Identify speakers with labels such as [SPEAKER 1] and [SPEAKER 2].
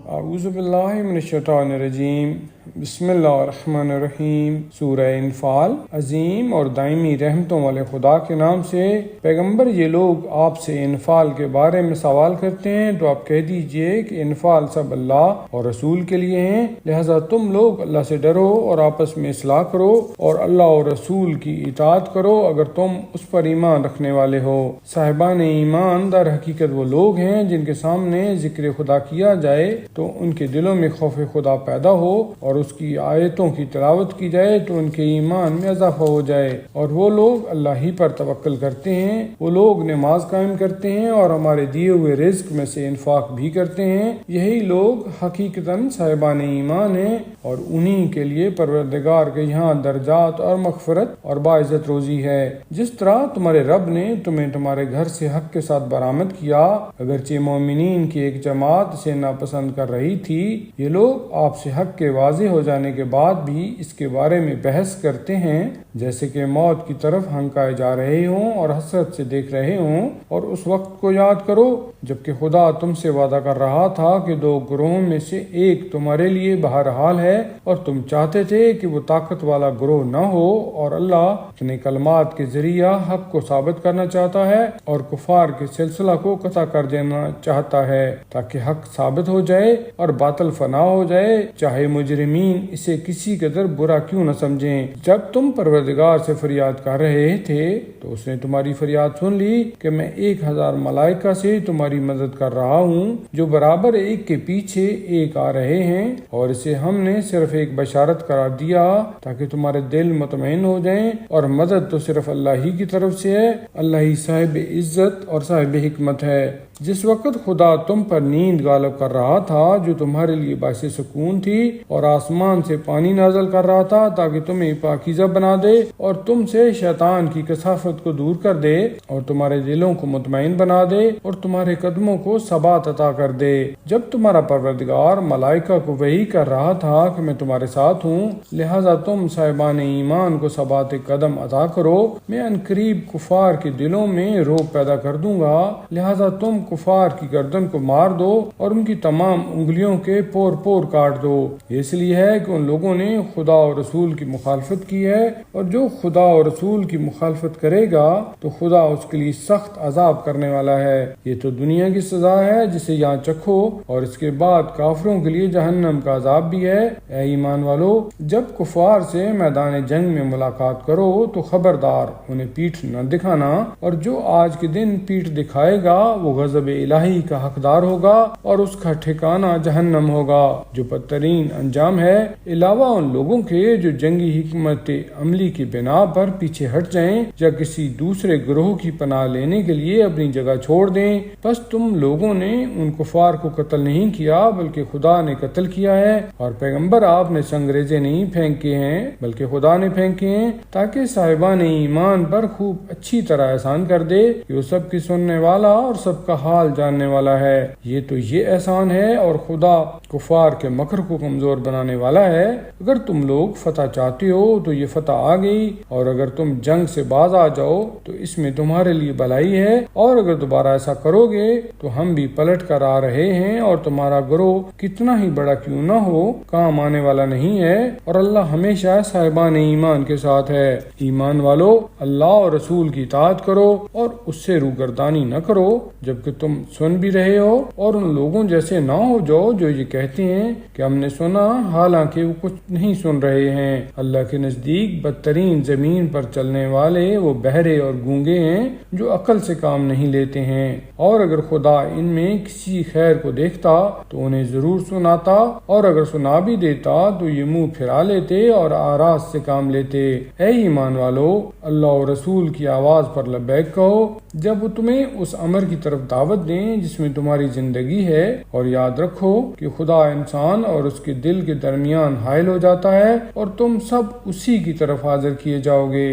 [SPEAKER 1] اعوذ باللہ من الشیطان الرجیم، بسم اللہ الرحمن الرحیم۔ سورہ انفال۔ عظیم اور دائمی رحمتوں والے خدا کے نام سے۔ پیغمبر، یہ لوگ آپ سے انفال کے بارے میں سوال کرتے ہیں تو آپ کہہ دیجئے کہ انفال سب اللہ اور رسول کے لیے ہیں، لہذا تم لوگ اللہ سے ڈرو اور آپس میں اصلاح کرو اور اللہ اور رسول کی اطاعت کرو اگر تم اس پر ایمان رکھنے والے ہو۔ صاحبان ایمان در حقیقت وہ لوگ ہیں جن کے سامنے ذکر خدا کیا جائے تو ان کے دلوں میں خوف خدا پیدا ہو اور اس کی آیتوں کی تلاوت کی جائے تو ان کے ایمان میں اضافہ ہو جائے، اور وہ لوگ اللہ ہی پر توکل کرتے ہیں۔ وہ لوگ نماز قائم کرتے ہیں اور ہمارے دیے ہوئے رزق میں سے انفاق بھی کرتے ہیں، یہی لوگ حقیقتاً صاحبان ایمان ہیں، اور انہی کے لیے پروردگار کے یہاں درجات اور مغفرت اور باعزت روزی ہے۔ جس طرح تمہارے رب نے تمہیں تمہارے گھر سے حق کے ساتھ برآمد کیا، اگرچہ مومنین کی ایک جماعت اسے ناپسند کر رہی تھی، یہ لوگ آپ سے حق کے واضح ہو جانے کے بعد بھی اس کے بارے میں بحث کرتے ہیں، جیسے کہ موت کی طرف ہنکائے جا رہے ہوں اور حسرت سے دیکھ رہے ہوں۔ اور اس وقت کو یاد کرو جبکہ خدا تم سے وعدہ کر رہا تھا کہ دو گروہوں میں سے ایک تمہارے لیے بہرحال ہے، اور تم چاہتے تھے کہ وہ طاقت والا گروہ نہ ہو، اور اللہ اپنے کلمات کے ذریعہ حق کو ثابت کرنا چاہتا ہے اور کفار کے سلسلہ کو قطع کر دینا چاہتا ہے تاکہ حق ثابت ہو جائے اور باطل فنا ہو جائے، چاہے مجرمین اسے کسی قدر برا کیوں نہ سمجھیں۔ جب تم پروردگار سے فریاد کر رہے تھے تو اس نے تمہاری فریاد سن لی کہ میں 1000 ملائکہ سے تمہاری مدد کر رہا ہوں جو برابر ایک کے پیچھے ایک آ رہے ہیں، اور اسے ہم نے صرف ایک بشارت قرار دیا تاکہ تمہارے دل مطمئن ہو جائیں، اور مدد تو صرف اللہ ہی کی طرف سے ہے، اللہ ہی صاحب عزت اور صاحب حکمت ہے۔ جس وقت خدا تم پر نیند غالب کر رہا تھا جو تمہارے لیے باعث سکون تھی، اور آسمان سے پانی نازل کر رہا تھا تاکہ تمہیں پاکیزہ بنا دے اور تم سے شیطان کی کثافت کو دور کر دے اور تمہارے دلوں کو مطمئن بنا دے اور تمہارے قدموں کو ثبات عطا کر دے، جب تمہارا پروردگار ملائکہ کو وحی کر رہا تھا کہ میں تمہارے ساتھ ہوں، لہذا تم صاحبان ایمان کو ثبات قدم عطا کرو، میں عنقریب کفار کے دلوں میں رعب پیدا کر دوں گا، لہذا تم کفار کی گردن کو مار دو اور ان کی تمام انگلیوں کے پور پور کاٹ دو۔ یہ اس لیے ہے کہ ان لوگوں نے خدا اور رسول کی مخالفت کی ہے، اور جو خدا اور رسول کی مخالفت کرے گا تو خدا اس کے لیے سخت عذاب کرنے والا ہے۔ یہ تو دنیا کی سزا ہے جسے یہاں چکھو، اور اس کے بعد کافروں کے لیے جہنم کا عذاب بھی ہے۔ اے ایمان والو، جب کفار سے میدان جنگ میں ملاقات کرو تو خبردار انہیں پیٹھ نہ دکھانا، اور جو آج کے دن پیٹھ دکھائے گا وہ غضب الہی کا حقدار ہوگا اور اس کا ٹھکانہ جہنم ہوگا جو بدترین انجام ہے، علاوہ ان لوگوں کے جو جنگی حکمت عملی کی بنا پر پیچھے ہٹ جائیں یا کسی دوسرے گروہ کی پناہ لینے کے لیے اپنی جگہ چھوڑ دیں۔ بس تم لوگوں نے ان کفار کو قتل نہیں کیا بلکہ خدا نے قتل کیا ہے، اور پیغمبر آپ نے سنگریزے نہیں پھینکے ہیں بلکہ خدا نے پھینکے ہیں، تاکہ صاحبان ایمان پر خوب اچھی طرح احسان کر دے کہ وہ سب کی سننے والا اور سب کا حال جاننے والا ہے۔ یہ تو یہ احسان ہے، اور خدا کفار کے مکر کو کمزور بنانے والا ہے۔ اگر تم لوگ فتح چاہتے ہو تو یہ فتح آ گئی، اور اگر تم جنگ سے باز آ جاؤ تو اس میں تمہارے لیے بھلائی ہے، اور اگر دوبارہ ایسا کرو گے تو ہم بھی پلٹ کر آ رہے ہیں، اور تمہارا گروہ کتنا ہی بڑا کیوں نہ ہو کام آنے والا نہیں ہے، اور اللہ ہمیشہ صاحبان ایمان کے ساتھ ہے۔ ایمان والو، اللہ اور رسول کی اطاعت کرو اور اس سے روگردانی نہ کرو جبکہ تم سن بھی رہے ہو، اور ان لوگوں جیسے نہ ہو جاؤ جو یہ کہتے ہیں کہ ہم نے سنا حالانکہ وہ کچھ نہیں سن رہے ہیں۔ اللہ کے نزدیک بدترین زمین پر چلنے والے وہ بہرے اور گونگے ہیں جو عقل سے کام نہیں لیتے ہیں، اور اگر خدا ان میں کسی خیر کو دیکھتا تو انہیں ضرور سناتا، اور اگر سنا بھی دیتا تو یہ منہ پھرا لیتے اور آراز سے کام لیتے۔ اے ایمان والو، اللہ اور رسول کی آواز پر لبیک کہو جب وہ تمہیں اس امر کی طرف دعوت دیں جس میں تمہاری زندگی ہے، اور یاد رکھو کہ خدا انسان اور اس کے دل کے درمیان حائل ہو جاتا ہے اور تم سب اسی کی طرف حاضر کیے جاؤ گے۔